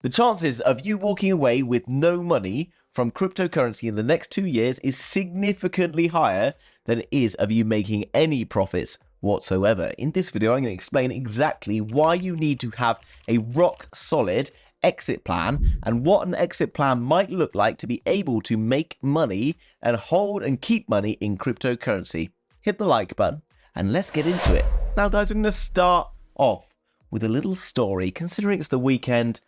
The chances of you walking away with no money from cryptocurrency in the next 2 years is significantly higher than it is of you making any profits whatsoever. In this video, I'm going to explain exactly why you need to have a rock solid exit plan and what an exit plan might look like to be able to make money and hold and keep money in cryptocurrency. Hit the like button and let's get into it. Now guys, we're going to start off with a little story, considering it's the weekend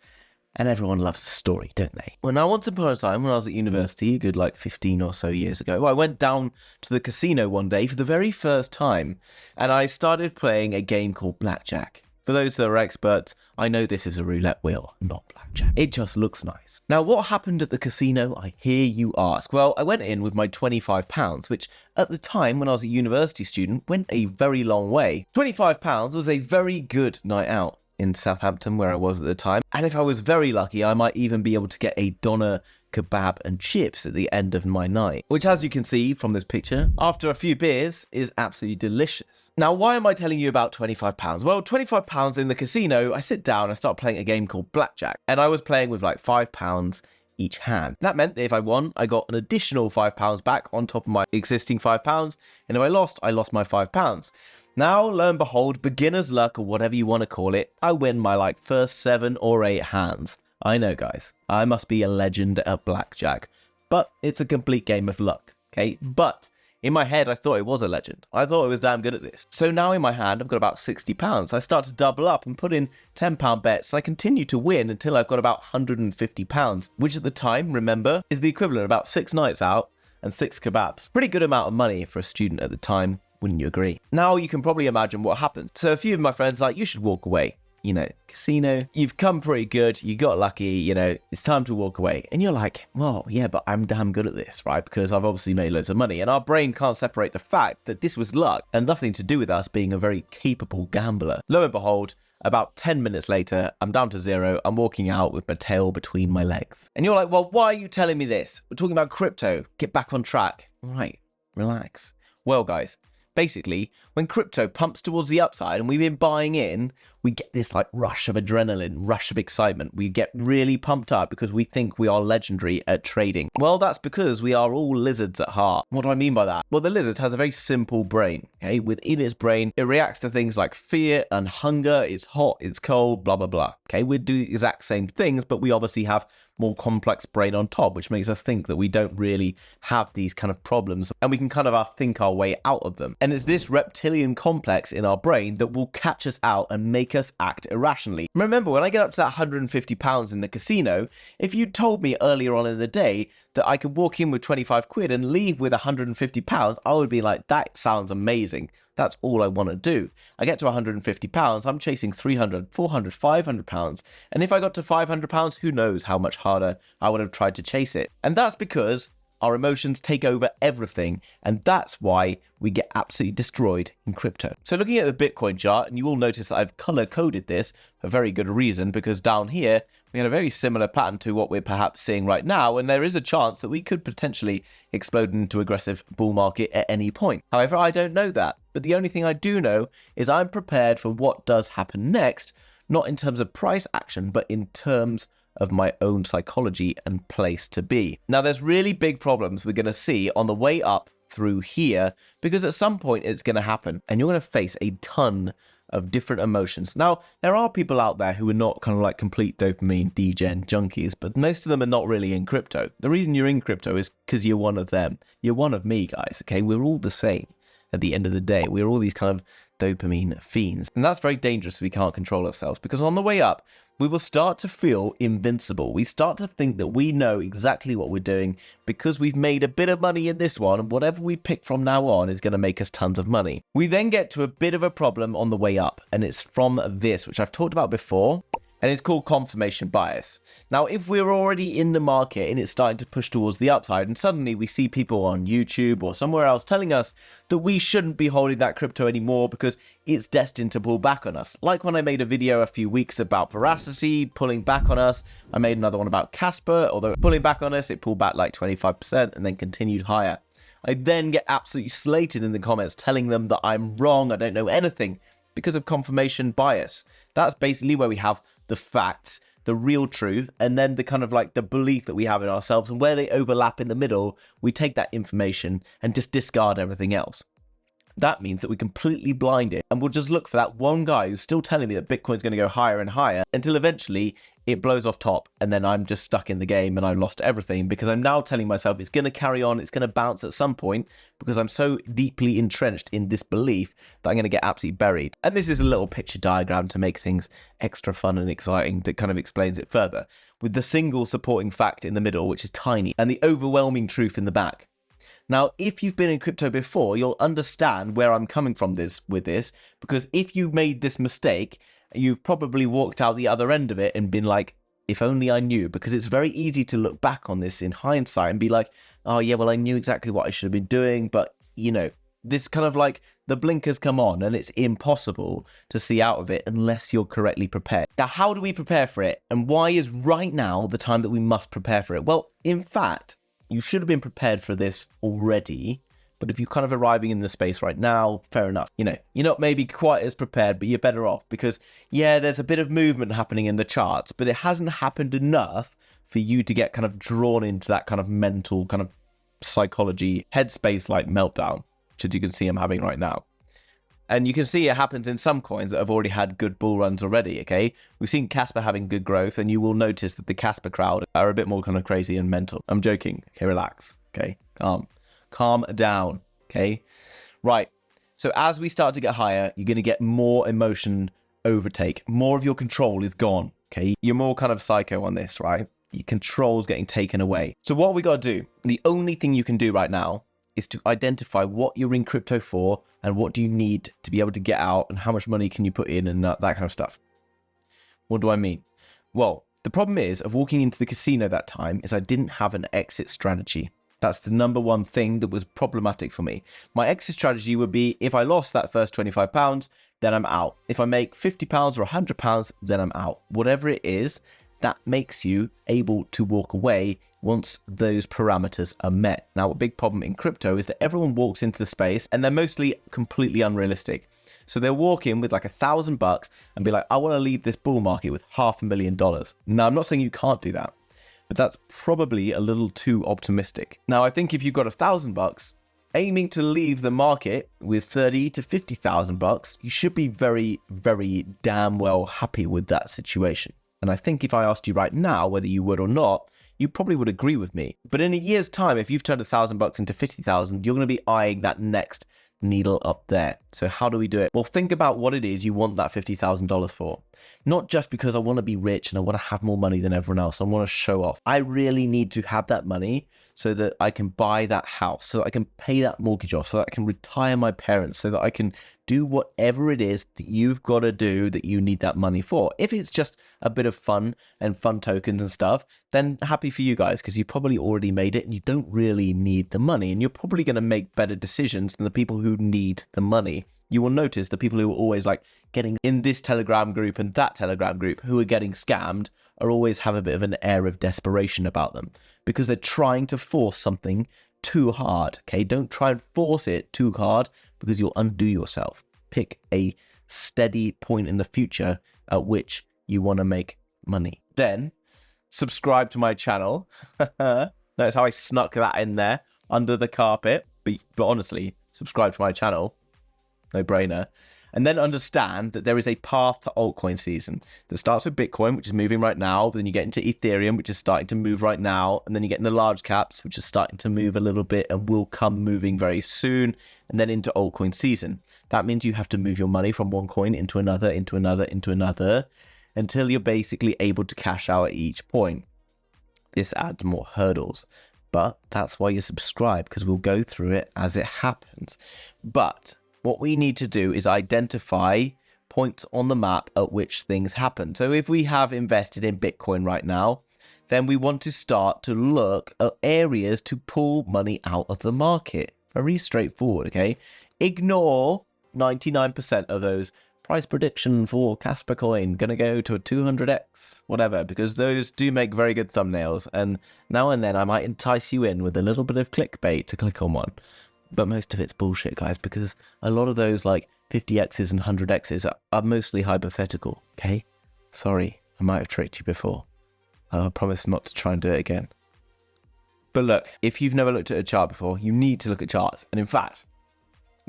and everyone loves a story, don't they? Well, now once upon a time when I was at university, a good like 15 or so years ago, I went down to the casino one day for the very first time and I started playing a game called blackjack. For those that are experts, I know this is a roulette wheel, not blackjack. It just looks nice. Now, what happened at the casino, I hear you ask? Well, I went in with my £25, which at the time when I was a university student went a very long way. £25 was a very good night out in Southampton where I was at the time. And if I was very lucky, I might even be able to get a doner kebab and chips at the end of my night, which as you can see from this picture, after a few beers is absolutely delicious. Now, why am I telling you about £25? Well, £25 in the casino, I sit down, I start playing a game called blackjack, and I was playing with like £5 each hand. That meant that if I won, I got an additional £5 back on top of my existing £5, and if I lost my £5. Now, lo and behold, beginner's luck or whatever you want to call it, I win my like first 7 or 8 hands. I know guys, I must be a legend at blackjack, but it's a complete game of luck, okay? But in my head, I thought it was a legend. I thought I was damn good at this. So now in my hand, I've got about £60. I start to double up and put in £10 bets, and I continue to win until I've got about £150, which at the time, remember, is the equivalent of about 6 nights out and 6 kebabs. Pretty good amount of money for a student at the time, wouldn't you agree? Now you can probably imagine what happened. So a few of my friends are like, you should walk away. You know, casino, you've come pretty good, you got lucky, you know, it's time to walk away. And you're like, well, yeah, but I'm damn good at this, right? Because I've obviously made loads of money. And our brain can't separate the fact that this was luck and nothing to do with us being a very capable gambler. Lo and behold, about 10 minutes later, I'm down to 0. I'm walking out with my tail between my legs. And you're like, well, why are you telling me this? We're talking about crypto. Get back on track. All right, relax. Well, guys, basically, when crypto pumps towards the upside and we've been buying in, we get this like rush of adrenaline, rush of excitement. We get really pumped up because we think we are legendary at trading. Well, that's because we are all lizards at heart. What do I mean by that? Well, the lizard has a very simple brain, okay? Within its brain, it reacts to things like fear and hunger. It's hot, it's cold, blah, blah, blah. Okay, we do the exact same things, but we obviously have more complex brain on top, which makes us think that we don't really have these kind of problems and we can kind of think our way out of them. And it's this reptilian complex in our brain that will catch us out and make us act irrationally. Remember, when I get up to that £150 in the casino, if you told me earlier on in the day that I could walk in with 25 quid and leave with £150, I would be like, that sounds amazing. That's all I want to do. I get to £150, I'm chasing £300, £400, £500. And if I got to £500, who knows how much harder I would have tried to chase it. And that's because our emotions take over everything, and that's why we get absolutely destroyed in crypto. So looking at the Bitcoin chart, and you will notice that I've color-coded this for very good reason, because down here, we had a very similar pattern to what we're perhaps seeing right now, and there is a chance that we could potentially explode into aggressive bull market at any point. However, I don't know that, but the only thing I do know is I'm prepared for what does happen next, not in terms of price action, but in terms of my own psychology and place to be. Now, there's really big problems we're going to see on the way up through here, because at some point it's going to happen and you're going to face a ton of different emotions. Now, there are people out there who are not kind of like complete dopamine degen junkies, but most of them are not really in crypto. The reason you're in crypto is because you're one of them. You're one of me, guys, okay? We're all the same at the end of the day. We're all these kind of dopamine fiends. And that's very dangerous if we can't control ourselves, because on the way up, we will start to feel invincible. We start to think that we know exactly what we're doing because we've made a bit of money in this one, and whatever we pick from now on is going to make us tons of money. We then get to a bit of a problem on the way up, and it's from this, which I've talked about before, and it's called confirmation bias. Now, if we're already in the market and it's starting to push towards the upside, and suddenly we see people on YouTube or somewhere else telling us that we shouldn't be holding that crypto anymore because it's destined to pull back on us. Like when I made a video a few weeks about Veracity pulling back on us, I made another one about Casper, although pulling back on us, it pulled back like 25% and then continued higher. I then get absolutely slated in the comments telling them that I'm wrong, I don't know anything, because of confirmation bias. That's basically where we have the facts the real truth, and then the kind of like the belief that we have in ourselves, and where they overlap in the middle, we take that information and just discard everything else. That means that we completely blind it, and we'll just look for that one guy who's still telling me that Bitcoin's going to go higher and higher until eventually it blows off top, and then I'm just stuck in the game and I've lost everything because I'm now telling myself it's going to carry on, it's going to bounce at some point, because I'm so deeply entrenched in this belief that I'm going to get absolutely buried. And this is a little picture diagram to make things extra fun and exciting that kind of explains it further, with the single supporting fact in the middle, which is tiny, and the overwhelming truth in the back. Now, if you've been in crypto before, you'll understand where I'm coming from with this, because if you made this mistake, you've probably walked out the other end of it and been like, if only I knew, because it's very easy to look back on this in hindsight and be like, oh yeah, well, I knew exactly what I should have been doing, but you know, this kind of like the blinkers come on and it's impossible to see out of it unless you're correctly prepared. Now, how do we prepare for it? And why is right now the time that we must prepare for it? Well, in fact, you should have been prepared for this already, but if you're kind of arriving in the space right now, fair enough. You know, you're not maybe quite as prepared, but you're better off because, yeah, there's a bit of movement happening in the charts, but it hasn't happened enough for you to get kind of drawn into that kind of mental kind of psychology headspace like meltdown, which as you can see I'm having right now. And you can see it happens in some coins that have already had good bull runs already, okay? We've seen Casper having good growth, and you will notice that the Casper crowd are a bit more kind of crazy and mental. I'm joking. Okay, relax. Okay, calm down. Okay, right. So as we start to get higher, you're going to get more emotion overtake. More of your control is gone, okay? You're more kind of psycho on this, right? Your control's getting taken away. So what we got to do, the only thing you can do right now is to identify what you're in crypto for and what do you need to be able to get out and how much money can you put in and that kind of stuff. What do I mean? Well, the problem of walking into the casino that time is I didn't have an exit strategy. That's the number one thing that was problematic for me. My exit strategy would be if I lost that first £25, then I'm out. If I make £50 or £100, then I'm out. Whatever it is, that makes you able to walk away once those parameters are met. Now, a big problem in crypto is that everyone walks into the space and they're mostly completely unrealistic. So they'll walk in with like $1,000 and be like, I want to leave this bull market with $500,000. Now, I'm not saying you can't do that, but that's probably a little too optimistic. Now, I think if you've got $1,000 aiming to leave the market with $30,000 to $50,000, you should be very, very damn well happy with that situation. And I think if I asked you right now whether you would or not, you probably would agree with me. But in a year's time, if you've turned $1,000 into 50,000, you're going to be eyeing that next needle up there. So how do we do it? Well, think about what it is you want that $50,000 for. Not just because I want to be rich and I want to have more money than everyone else. I want to show off. I really need to have that money so that I can buy that house, so that I can pay that mortgage off, so that I can retire my parents, so that I can do whatever it is that you've got to do that you need that money for. If it's just a bit of fun and fun tokens and stuff, then happy for you guys, because you probably already made it and you don't really need the money, and you're probably going to make better decisions than the people who need the money. You will notice the people who are always like getting in this Telegram group and that Telegram group who are getting scammed are always have a bit of an air of desperation about them because they're trying to force something too hard. Okay, don't try and force it too hard because you'll undo yourself. Pick a steady point in the future at which you want to make money. Then subscribe to my channel. Notice how I snuck that in there under the carpet. But honestly, subscribe to my channel. No brainer. And then understand that there is a path to altcoin season that starts with Bitcoin, which is moving right now. But then you get into Ethereum, which is starting to move right now. And then you get in the large caps, which is starting to move a little bit and will come moving very soon. And then into altcoin season. That means you have to move your money from one coin into another, into another, into another, until you're basically able to cash out at each point. This adds more hurdles. But that's why you subscribe, because we'll go through it as it happens. But what we need to do is identify points on the map at which things happen. So if we have invested in Bitcoin right now, then we want to start to look at areas to pull money out of the market. Very straightforward, okay? Ignore 99% of those price prediction for Casper coin, gonna go to a 200x, whatever, because those do make very good thumbnails. And now and then I might entice you in with a little bit of clickbait to click on one. But most of it's bullshit, guys, because a lot of those like 50x's and 100x's are mostly hypothetical, okay? Sorry. I might have tricked you before. I promise not to try and do it again. But look, if you've never looked at a chart before, you need to look at charts. And in fact,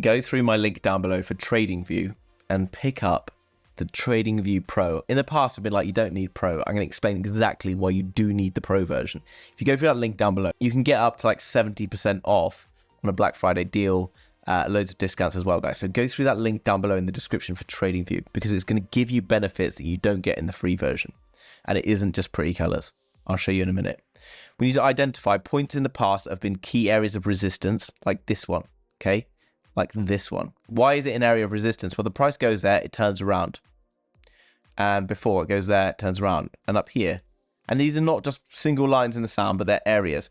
go through my link down below for TradingView and pick up the TradingView Pro. In the past, I've been like, you don't need Pro. I'm going to explain exactly why you do need the Pro version. If you go through that link down below, you can get up to like 70% off on a Black Friday deal. Loads of discounts as well, guys. So go through that link down below in the description for TradingView, because it's going to give you benefits that you don't get in the free version. And it isn't just pretty colors. I'll show you in a minute. We need to identify points in the past that have been key areas of resistance, like this one, okay? Like this one. Why is it an area of resistance? Well, the price goes there, it turns around. And before it goes there, it turns around. And up here. And these are not just single lines in the sand, but they're areas.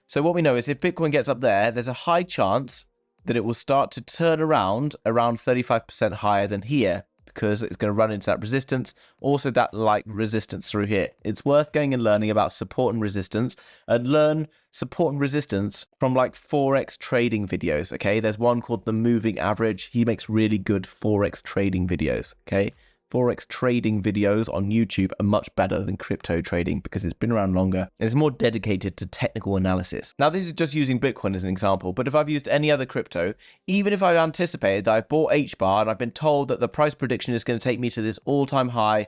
So what we know is if Bitcoin gets up there, there's a high chance that it will start to turn around 35% higher than here, because it's going to run into that resistance, also that light resistance through here. It's worth going and learning about support and resistance, and learn support and resistance from like Forex trading videos, okay? There's one called The Moving Average. He makes really good Forex trading videos, okay? Forex trading videos on YouTube are much better than crypto trading because it's been around longer and it's more dedicated to technical analysis. Now, this is just using Bitcoin as an example, but if I've used any other crypto, even if I've anticipated that I've bought HBAR and I've been told that the price prediction is going to take me to this all-time high,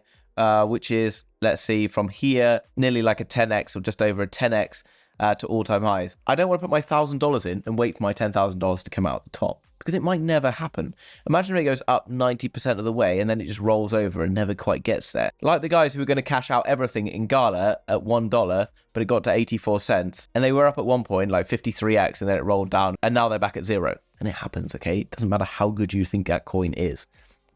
which is, let's see, from here, nearly like a 10x or just over a 10x to all-time highs. I don't want to put my $1,000 in and wait for my $10,000 to come out at the top, because it might never happen. Imagine if it goes up 90% of the way and then it just rolls over and never quite gets there. Like the guys who were going to cash out everything in Gala at $1, but it got to 84 cents. And they were up at one point, like 53x, and then it rolled down. And now they're back at zero. And it happens, okay? It doesn't matter how good you think that coin is.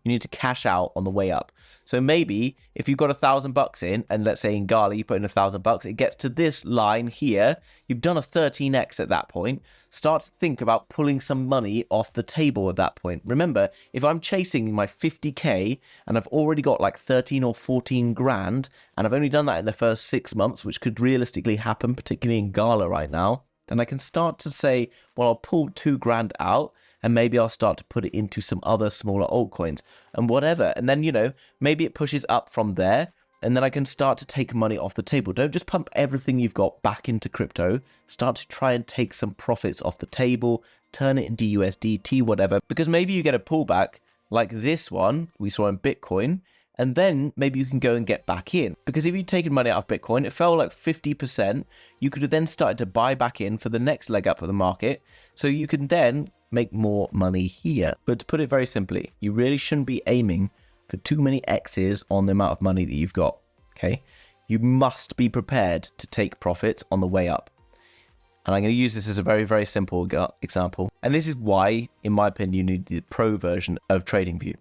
You need to cash out on the way up. So maybe if you've got $1,000 in, and let's say in Gala you put in $1,000, it gets to this line here. You've done a 13x at that point. Start to think about pulling some money off the table at that point. Remember, if I'm chasing my 50k and I've already got like 13 or 14 grand, and I've only done that in the first 6 months, which could realistically happen, particularly in Gala right now, then I can start to say, well, I'll pull 2 grand out, and maybe I'll start to put it into some other smaller altcoins and whatever. And then, you know, maybe it pushes up from there, and then I can start to take money off the table. Don't just pump everything you've got back into crypto. Start to try and take some profits off the table, turn it into USDT, whatever, because maybe you get a pullback like this one we saw in Bitcoin, and then maybe you can go and get back in. Because if you'd taken money out of Bitcoin, it fell like 50%, you could have then started to buy back in for the next leg up of the market. So you can then make more money here. But to put it very simply, you really shouldn't be aiming for too many X's on the amount of money that you've got, okay? You must be prepared to take profits on the way up. And I'm going to use this as a very, very simple example. And this is why, in my opinion, you need the Pro version of TradingView.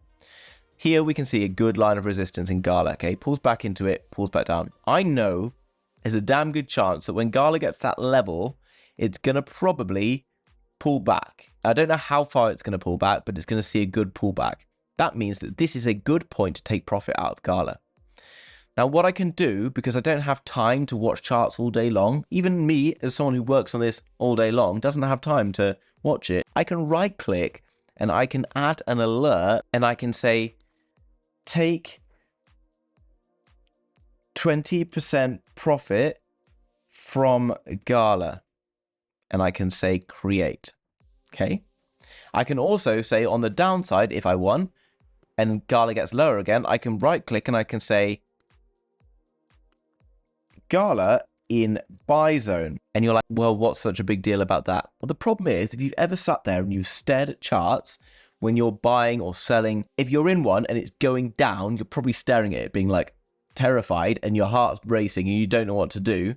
Here we can see a good line of resistance in Gala, okay? Pulls back into it, pulls back down. I know there's a damn good chance that when Gala gets to that level, it's going to probably pull back. I don't know how far it's going to pull back, but it's going to see a good pullback. That means that this is a good point to take profit out of Gala. Now, what I can do, because I don't have time to watch charts all day long, even me, as someone who works on this all day long, doesn't have time to watch it, I can right click and I can add an alert and I can say, take 20% profit from Gala. And I can say create, okay? I can also say on the downside, if I won, and Gala gets lower again, I can right click and I can say Gala in buy zone. And you're like, well, what's such a big deal about that? Well, the problem is, if you've ever sat there and you've stared at charts when you're buying or selling, if you're in one and it's going down, you're probably staring at it being like terrified and your heart's racing and you don't know what to do.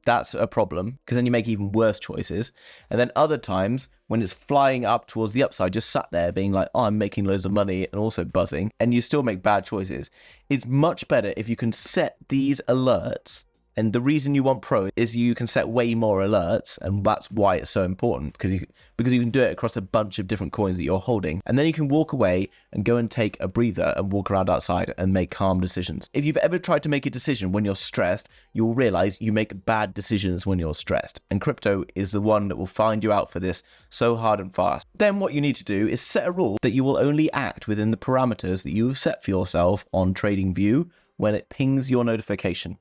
That's a problem, because then you make even worse choices. And then other times when it's flying up towards the upside, just sat there being like, oh, I'm making loads of money and also buzzing, and you still make bad choices. It's much better if you can set these alerts. And the reason you want Pro is you can set way more alerts, and that's why it's so important, because you can do it across a bunch of different coins that you're holding. And then you can walk away and go and take a breather and walk around outside and make calm decisions. If you've ever tried to make a decision when you're stressed, you'll realize you make bad decisions when you're stressed. And crypto is the one that will find you out for this so hard and fast. Then what you need to do is set a rule that you will only act within the parameters that you've set for yourself on TradingView, when it pings your notification,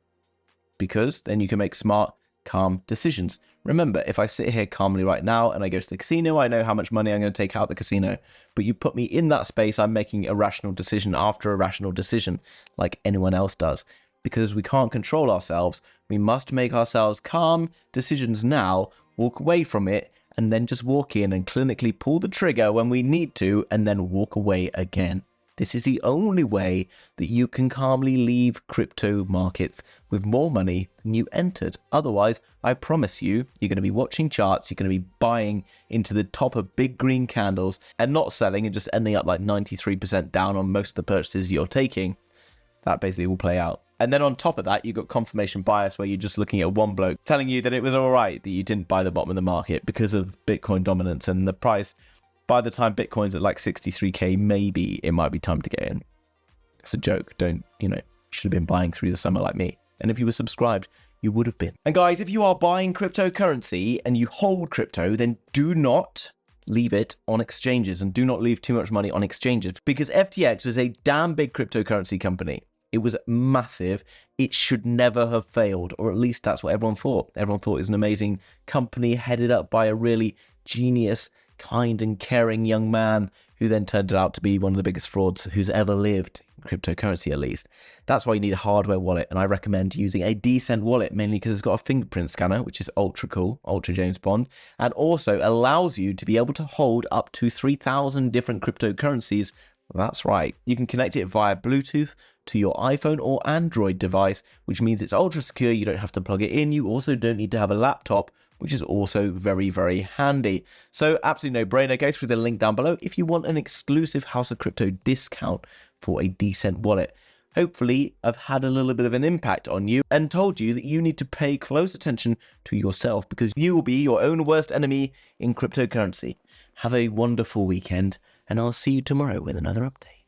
because then you can make smart, calm decisions. Remember, if I sit here calmly right now and I go to the casino, I know how much money I'm going to take out of the casino. But you put me in that space, I'm making a rational decision after a rational decision, like anyone else does. Because we can't control ourselves, we must make ourselves calm decisions now, walk away from it, and then just walk in and clinically pull the trigger when we need to, and then walk away again. This is the only way that you can calmly leave crypto markets with more money than you entered. Otherwise, I promise you, you're going to be watching charts, you're going to be buying into the top of big green candles and not selling and just ending up like 93% down on most of the purchases you're taking. That basically will play out. And then on top of that, you've got confirmation bias where you're just looking at one bloke telling you that it was all right that you didn't buy the bottom of the market because of Bitcoin dominance and the price. By the time Bitcoin's at like 63k, maybe it might be time to get in. It's a joke. Don't, you should have been buying through the summer like me. And if you were subscribed, you would have been. And guys, if you are buying cryptocurrency and you hold crypto, then do not leave it on exchanges and do not leave too much money on exchanges, because FTX was a damn big cryptocurrency company. It was massive. It should never have failed, or at least that's what everyone thought. Everyone thought it was an amazing company headed up by a really genius, kind and caring young man who then turned out to be one of the biggest frauds who's ever lived, in cryptocurrency at least. That's why you need a hardware wallet, and I recommend using a decent wallet, mainly because it's got a fingerprint scanner, which is ultra cool, ultra James Bond, and also allows you to be able to hold up to 3,000 different cryptocurrencies. That's right, you can connect it via Bluetooth to your iPhone or Android device, which means it's ultra secure. You don't have to plug it in. You also don't need to have a laptop, which is also very, very handy. So absolutely no brainer. Go through the link down below if you want an exclusive House of Crypto discount for a decent wallet. Hopefully, I've had a little bit of an impact on you and told you that you need to pay close attention to yourself, because you will be your own worst enemy in cryptocurrency. Have a wonderful weekend, and I'll see you tomorrow with another update.